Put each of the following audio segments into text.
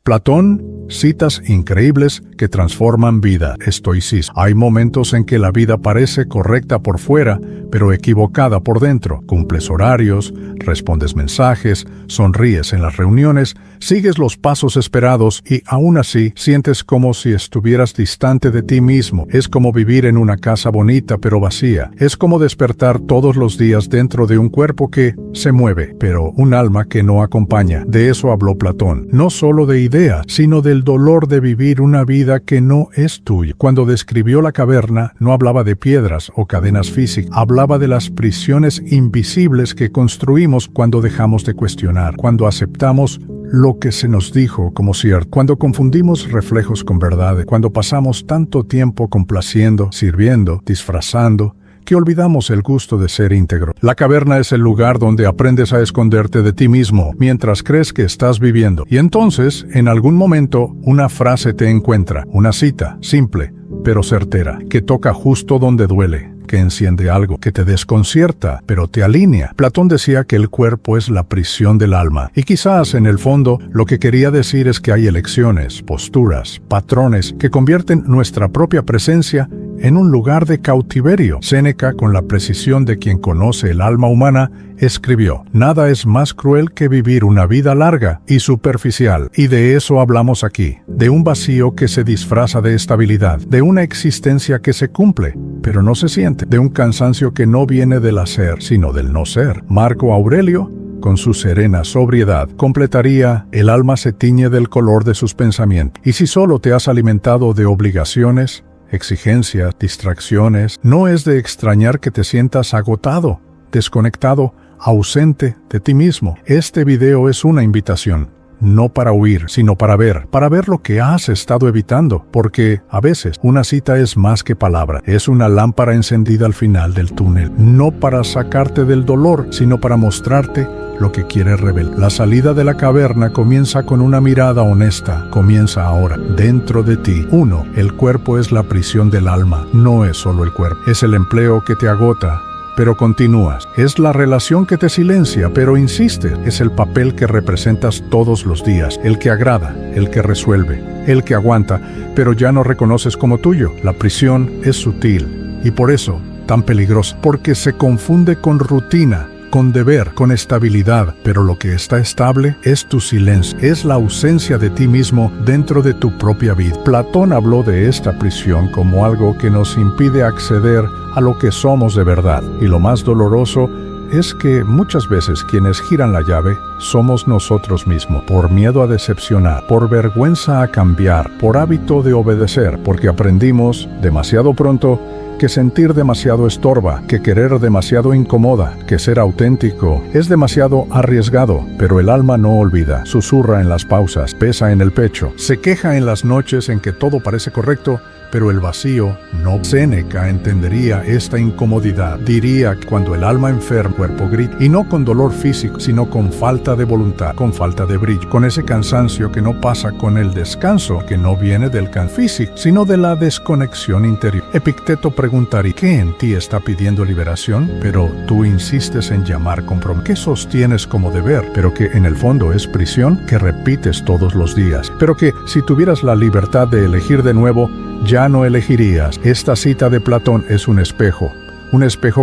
Platón, citas increíbles que transforman vida. Estoicismo. Hay momentos en que la vida parece correcta por fuera, pero equivocada por dentro. Cumples horarios, respondes mensajes, sonríes en las reuniones, sigues los pasos esperados y aún así sientes como si estuvieras distante de ti mismo. Es como vivir en una casa bonita pero vacía. Es como despertar todos los días dentro de un cuerpo que se mueve, pero un alma que no acompaña. De eso habló Platón. No solo de ideas, sino del dolor de vivir una vida que no es tuya. Cuando describió la caverna, no hablaba de piedras o cadenas físicas, hablaba de las prisiones invisibles que construimos cuando dejamos de cuestionar, cuando aceptamos lo que se nos dijo como cierto, cuando confundimos reflejos con verdad, cuando pasamos tanto tiempo complaciendo, sirviendo, disfrazando, que olvidamos el gusto de ser íntegro. La caverna es el lugar donde aprendes a esconderte de ti mismo mientras crees que estás viviendo. Y entonces, en algún momento, una frase te encuentra, una cita, simple, pero certera, que toca justo donde duele, que enciende algo, que te desconcierta, pero te alinea. Platón decía que el cuerpo es la prisión del alma. Y quizás, en el fondo, lo que quería decir es que hay elecciones, posturas, patrones, que convierten nuestra propia presencia en un lugar de cautiverio. Séneca, con la precisión de quien conoce el alma humana, escribió: «Nada es más cruel que vivir una vida larga y superficial». Y de eso hablamos aquí, de un vacío que se disfraza de estabilidad, de una existencia que se cumple, pero no se siente, de un cansancio que no viene del hacer, sino del no ser. Marco Aurelio, con su serena sobriedad, completaría: «El alma se tiñe del color de sus pensamientos». Y si solo te has alimentado de obligaciones, exigencias, distracciones, no es de extrañar que te sientas agotado, desconectado, ausente de ti mismo. Este video es una invitación, no para huir, sino para ver lo que has estado evitando, porque a veces una cita es más que palabra, es una lámpara encendida al final del túnel, no para sacarte del dolor, sino para mostrarte lo que quiere revelar. La salida de la caverna comienza con una mirada honesta, comienza ahora, dentro de ti. 1. El cuerpo es la prisión del alma, no es solo el cuerpo, es el empleo que te agota, pero continúas. Es la relación que te silencia, pero insiste. Es el papel que representas todos los días, el que agrada, el que resuelve, el que aguanta, pero ya no reconoces como tuyo. La prisión es sutil y por eso tan peligrosa, porque se confunde con rutina, con deber, con estabilidad, pero lo que está estable es tu silencio, es la ausencia de ti mismo dentro de tu propia vida. Platón habló de esta prisión como algo que nos impide acceder a lo que somos de verdad, y lo más doloroso es que muchas veces quienes giran la llave somos nosotros mismos, por miedo a decepcionar, por vergüenza a cambiar, por hábito de obedecer, porque aprendimos demasiado pronto que sentir demasiado estorba, que querer demasiado incomoda, que ser auténtico es demasiado arriesgado, pero el alma no olvida, susurra en las pausas, pesa en el pecho, se queja en las noches en que todo parece correcto, pero el vacío no. Séneca entendería esta incomodidad. Diría que cuando el alma enferma, el cuerpo grita, y no con dolor físico, sino con falta de voluntad, con falta de brillo, con ese cansancio que no pasa con el descanso, que no viene del cansancio físico, sino de la desconexión interior. Epicteto preguntaría: ¿qué en ti está pidiendo liberación? Pero tú insistes en llamar compromiso. ¿Qué sostienes como deber, pero que en el fondo es prisión que repites todos los días? Pero que si tuvieras la libertad de elegir de nuevo, ya no elegirías. Esta cita de Platón es un espejo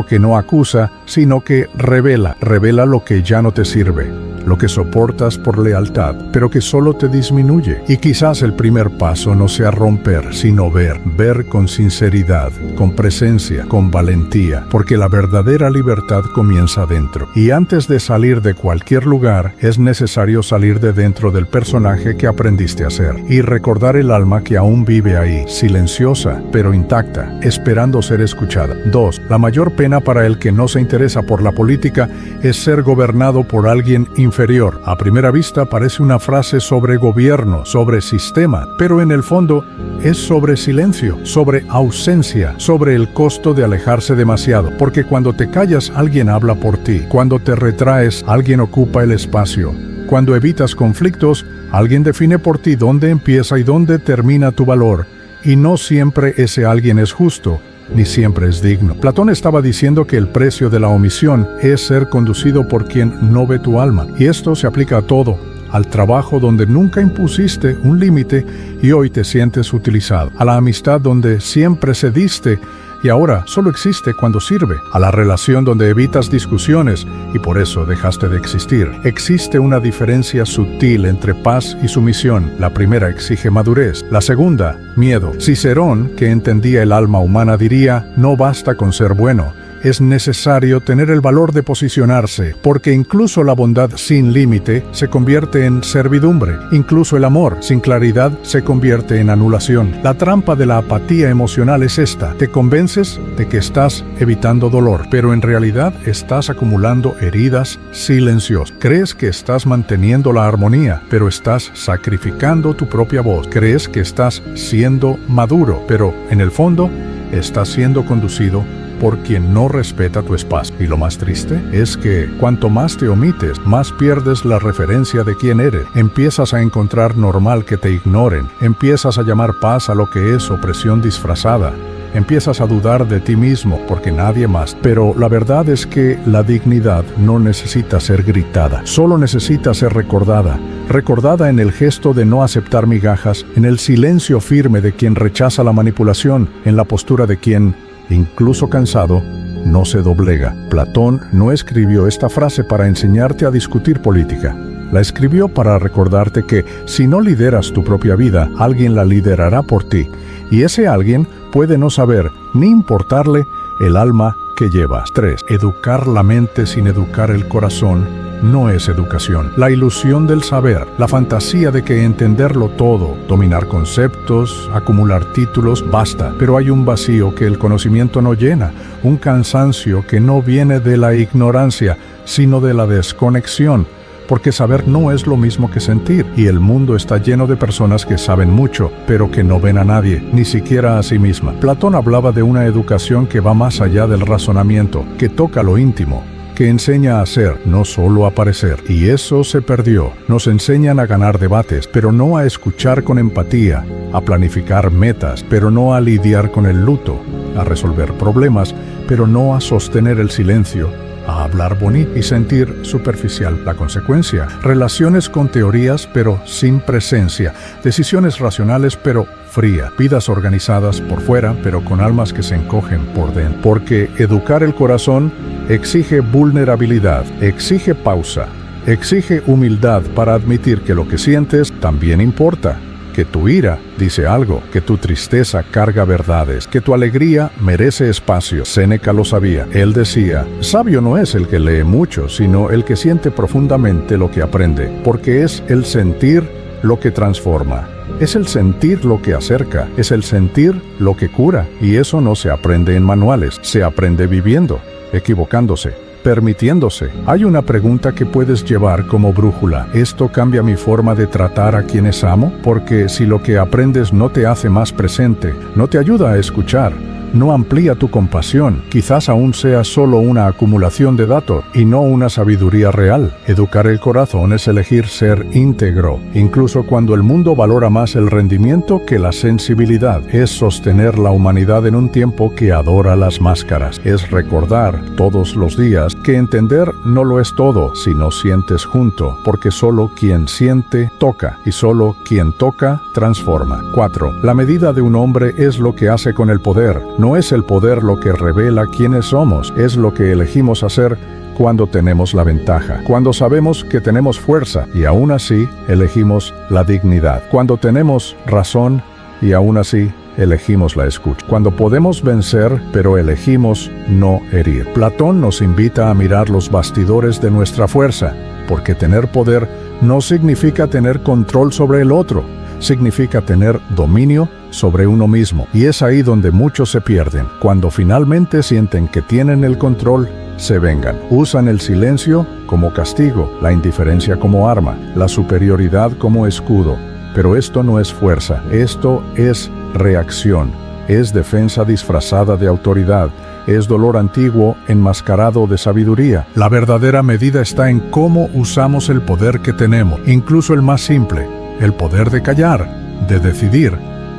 que no acusa, sino que revela lo que ya no te sirve, lo que soportas por lealtad, pero que solo te disminuye. Y quizás el primer paso no sea romper, sino ver con sinceridad, con presencia, con valentía, porque la verdadera libertad comienza dentro. Y antes de salir de cualquier lugar, es necesario salir de dentro del personaje que aprendiste a ser, y recordar el alma que aún vive ahí, silenciosa, pero intacta, esperando ser escuchada. 2. La mayor pena para el que no se interesa por la política es ser gobernado por alguien inferior. A primera vista parece una frase sobre gobierno, sobre sistema, pero en el fondo es sobre silencio, sobre ausencia, sobre el costo de alejarse demasiado, porque cuando te callas alguien habla por ti, cuando te retraes alguien ocupa el espacio, cuando evitas conflictos alguien define por ti dónde empieza y dónde termina tu valor, y no siempre ese alguien es justo, ni siempre es digno. Platón estaba diciendo que el precio de la omisión es ser conducido por quien no ve tu alma. Y esto se aplica a todo, al trabajo donde nunca impusiste un límite y hoy te sientes utilizado, a la amistad donde siempre cediste y ahora solo existe cuando sirve, a la relación donde evitas discusiones y por eso dejaste de existir. Existe una diferencia sutil entre paz y sumisión. La primera exige madurez, la segunda, miedo. Cicerón, que entendía el alma humana, diría: no basta con ser bueno. Es necesario tener el valor de posicionarse, porque incluso la bondad sin límite se convierte en servidumbre. Incluso el amor sin claridad se convierte en anulación. La trampa de la apatía emocional es esta: te convences de que estás evitando dolor, pero en realidad estás acumulando heridas silenciosas. Crees que estás manteniendo la armonía, pero estás sacrificando tu propia voz. Crees que estás siendo maduro, pero en el fondo estás siendo conducido por quien no respeta tu espacio. Y lo más triste es que cuanto más te omites, más pierdes la referencia de quién eres. Empiezas a encontrar normal que te ignoren. Empiezas a llamar paz a lo que es opresión disfrazada. Empiezas a dudar de ti mismo porque nadie más. Pero la verdad es que la dignidad no necesita ser gritada, solo necesita ser recordada. Recordada en el gesto de no aceptar migajas, en el silencio firme de quien rechaza la manipulación, en la postura de quien, incluso cansado, no se doblega. Platón no escribió esta frase para enseñarte a discutir política. La escribió para recordarte que si no lideras tu propia vida, alguien la liderará por ti. Y ese alguien puede no saber ni importarle el alma que llevas. 3. Educar la mente sin educar el corazón no es educación. La ilusión del saber, la fantasía de que entenderlo todo, dominar conceptos, acumular títulos, basta. Pero hay un vacío que el conocimiento no llena, un cansancio que no viene de la ignorancia, sino de la desconexión. Porque saber no es lo mismo que sentir, y el mundo está lleno de personas que saben mucho, pero que no ven a nadie, ni siquiera a sí misma. Platón hablaba de una educación que va más allá del razonamiento, que toca lo íntimo, que enseña a ser, no solo a parecer. Y eso se perdió. Nos enseñan a ganar debates, pero no a escuchar con empatía, a planificar metas, pero no a lidiar con el luto, a resolver problemas, pero no a sostener el silencio, a hablar bonito y sentir superficial. La consecuencia: relaciones con teorías pero sin presencia, decisiones racionales pero fría, vidas organizadas por fuera pero con almas que se encogen por dentro. Porque educar el corazón exige vulnerabilidad, exige pausa, exige humildad para admitir que lo que sientes también importa, que tu ira dice algo, que tu tristeza carga verdades, que tu alegría merece espacio. Séneca lo sabía. Él decía: sabio no es el que lee mucho, sino el que siente profundamente lo que aprende, porque es el sentir lo que transforma. Es el sentir lo que acerca, es el sentir lo que cura, y eso no se aprende en manuales, se aprende viviendo, equivocándose, permitiéndose. Hay una pregunta que puedes llevar como brújula: ¿esto cambia mi forma de tratar a quienes amo? Porque si lo que aprendes no te hace más presente, no te ayuda a escuchar, no amplía tu compasión, quizás aún sea solo una acumulación de datos y no una sabiduría real. Educar el corazón es elegir ser íntegro, incluso cuando el mundo valora más el rendimiento que la sensibilidad. Es sostener la humanidad en un tiempo que adora las máscaras. Es recordar todos los días que entender no lo es todo si no sientes junto, porque solo quien siente toca, y solo quien toca transforma. 4. La medida de un hombre es lo que hace con el poder. No es el poder lo que revela quiénes somos, es lo que elegimos hacer cuando tenemos la ventaja, cuando sabemos que tenemos fuerza y aún así elegimos la dignidad, cuando tenemos razón y aún así elegimos la escucha, cuando podemos vencer pero elegimos no herir. Platón nos invita a mirar los bastidores de nuestra fuerza, porque tener poder no significa tener control sobre el otro, significa tener dominio sobre uno mismo. Y es ahí donde muchos se pierden. Cuando finalmente sienten que tienen el control, se vengan. Usan el silencio como castigo, la indiferencia como arma, la superioridad como escudo. Pero esto no es fuerza, esto es reacción, es defensa disfrazada de autoridad, es dolor antiguo enmascarado de sabiduría. La verdadera medida está en cómo usamos el poder que tenemos, incluso el más simple, el poder de callar, de decidir,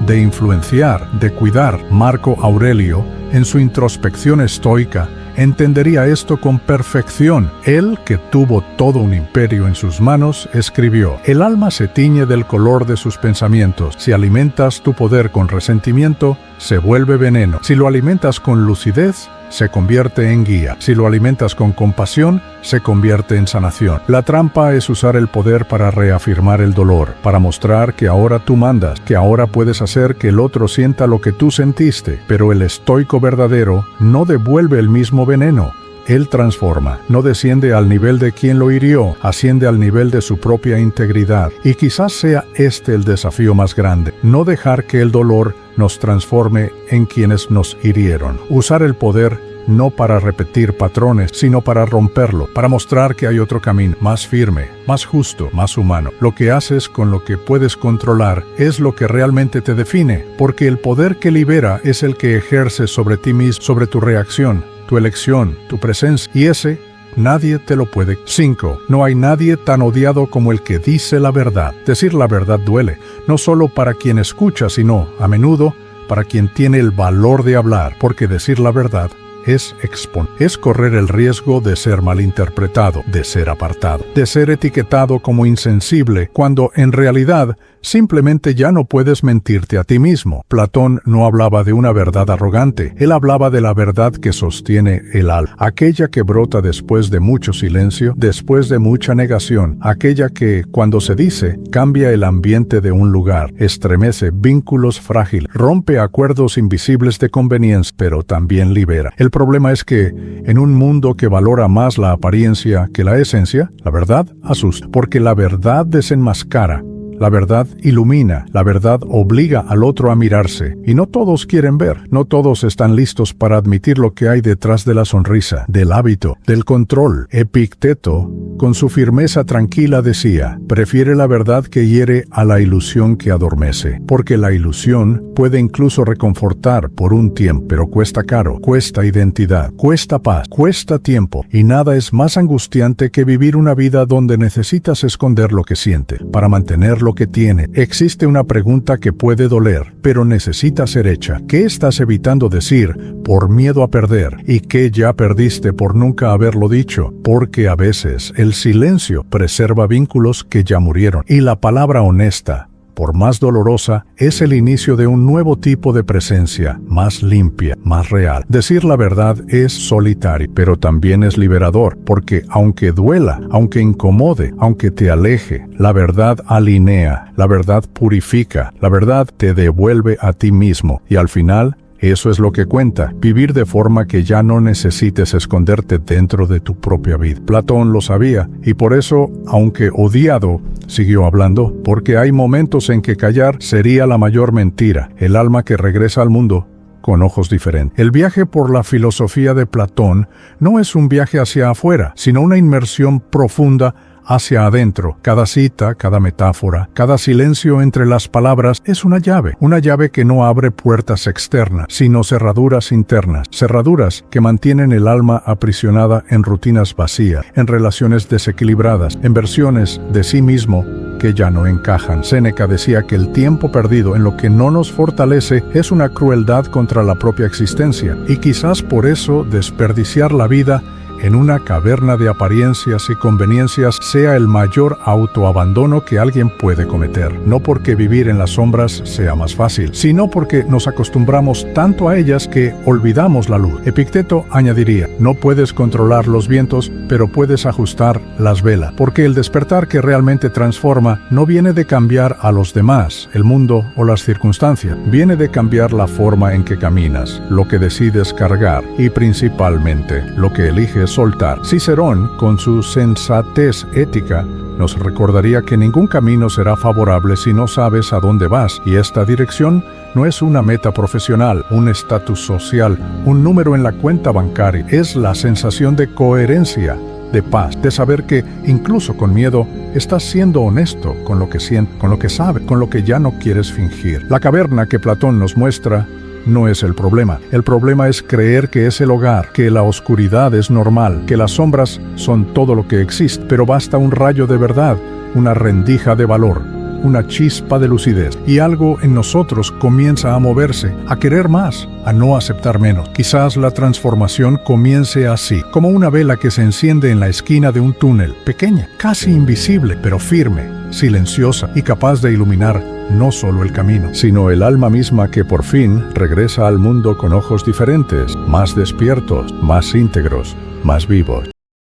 de influenciar, de cuidar. Marco Aurelio, en su introspección estoica, entendería esto con perfección. Él, que tuvo todo un imperio en sus manos, escribió: el alma se tiñe del color de sus pensamientos. Si alimentas tu poder con resentimiento, se vuelve veneno. Si lo alimentas con lucidez, se convierte en guía. Si lo alimentas con compasión, se convierte en sanación. La trampa es usar el poder para reafirmar el dolor, para mostrar que ahora tú mandas, que ahora puedes hacer que el otro sienta lo que tú sentiste. Pero el estoico verdadero no devuelve el mismo veneno. Él transforma, no desciende al nivel de quien lo hirió, asciende al nivel de su propia integridad. Y quizás sea este el desafío más grande: no dejar que el dolor nos transforme en quienes nos hirieron. Usar el poder no para repetir patrones, sino para romperlo, para mostrar que hay otro camino, más firme, más justo, más humano. Lo que haces con lo que puedes controlar es lo que realmente te define, porque el poder que libera es el que ejerces sobre ti mismo, sobre tu reacción, tu elección, tu presencia, y ese nadie te lo puede. 5. No hay nadie tan odiado como el que dice la verdad. Decir la verdad duele, no solo para quien escucha, sino, a menudo, para quien tiene el valor de hablar, porque decir la verdad es correr el riesgo de ser malinterpretado, de ser apartado, de ser etiquetado como insensible, cuando en realidad simplemente ya no puedes mentirte a ti mismo. Platón no hablaba de una verdad arrogante, él hablaba de la verdad que sostiene el alma, aquella que brota después de mucho silencio, después de mucha negación, aquella que, cuando se dice, cambia el ambiente de un lugar, estremece vínculos frágiles, rompe acuerdos invisibles de conveniencia, pero también libera. El problema es que, en un mundo que valora más la apariencia que la esencia, la verdad asusta, porque la verdad desenmascara. La verdad ilumina, la verdad obliga al otro a mirarse, y no todos quieren ver, no todos están listos para admitir lo que hay detrás de la sonrisa, del hábito, del control. Epicteto, con su firmeza tranquila, decía: prefiere la verdad que hiere a la ilusión que adormece, porque la ilusión puede incluso reconfortar por un tiempo, pero cuesta caro, cuesta identidad, cuesta paz, cuesta tiempo, y nada es más angustiante que vivir una vida donde necesitas esconder lo que sientes para mantener lo que tiene. Existe una pregunta que puede doler, pero necesita ser hecha. ¿Qué estás evitando decir por miedo a perder? ¿Y qué ya perdiste por nunca haberlo dicho? Porque a veces el silencio preserva vínculos que ya murieron. Y la palabra honesta, por más dolorosa, es el inicio de un nuevo tipo de presencia, más limpia, más real. Decir la verdad es solitario, pero también es liberador, porque aunque duela, aunque incomode, aunque te aleje, la verdad alinea, la verdad purifica, la verdad te devuelve a ti mismo, y al final, eso es lo que cuenta, vivir de forma que ya no necesites esconderte dentro de tu propia vida. Platón lo sabía, y por eso, aunque odiado, siguió hablando, porque hay momentos en que callar sería la mayor mentira. El alma que regresa al mundo con ojos diferentes. El viaje por la filosofía de Platón no es un viaje hacia afuera, sino una inmersión profunda hacia adentro. Cada cita, cada metáfora, cada silencio entre las palabras es una llave que no abre puertas externas, sino cerraduras internas, cerraduras que mantienen el alma aprisionada en rutinas vacías, en relaciones desequilibradas, en versiones de sí mismo que ya no encajan. Séneca decía que el tiempo perdido en lo que no nos fortalece es una crueldad contra la propia existencia, y quizás por eso desperdiciar la vida en una caverna de apariencias y conveniencias sea el mayor autoabandono que alguien puede cometer. No porque vivir en las sombras sea más fácil, sino porque nos acostumbramos tanto a ellas que olvidamos la luz. Epicteto añadiría: no puedes controlar los vientos, pero puedes ajustar las velas, porque el despertar que realmente transforma no viene de cambiar a los demás, el mundo o las circunstancias, viene de cambiar la forma en que caminas, lo que decides cargar y principalmente lo que eliges soltar. Cicerón, con su sensatez ética, nos recordaría que ningún camino será favorable si no sabes a dónde vas, y esta dirección no es una meta profesional, un estatus social, un número en la cuenta bancaria. Es la sensación de coherencia, de paz, de saber que, incluso con miedo, estás siendo honesto con lo que sientes, con lo que sabes, con lo que ya no quieres fingir. La caverna que Platón nos muestra no es el problema. El problema es creer que es el hogar, que la oscuridad es normal, que las sombras son todo lo que existe. Pero basta un rayo de verdad, una rendija de valor, una chispa de lucidez, y algo en nosotros comienza a moverse, a querer más, a no aceptar menos. Quizás la transformación comience así, como una vela que se enciende en la esquina de un túnel, pequeña, casi invisible, pero firme, silenciosa y capaz de iluminar no solo el camino, sino el alma misma que por fin regresa al mundo con ojos diferentes, más despiertos, más íntegros, más vivos.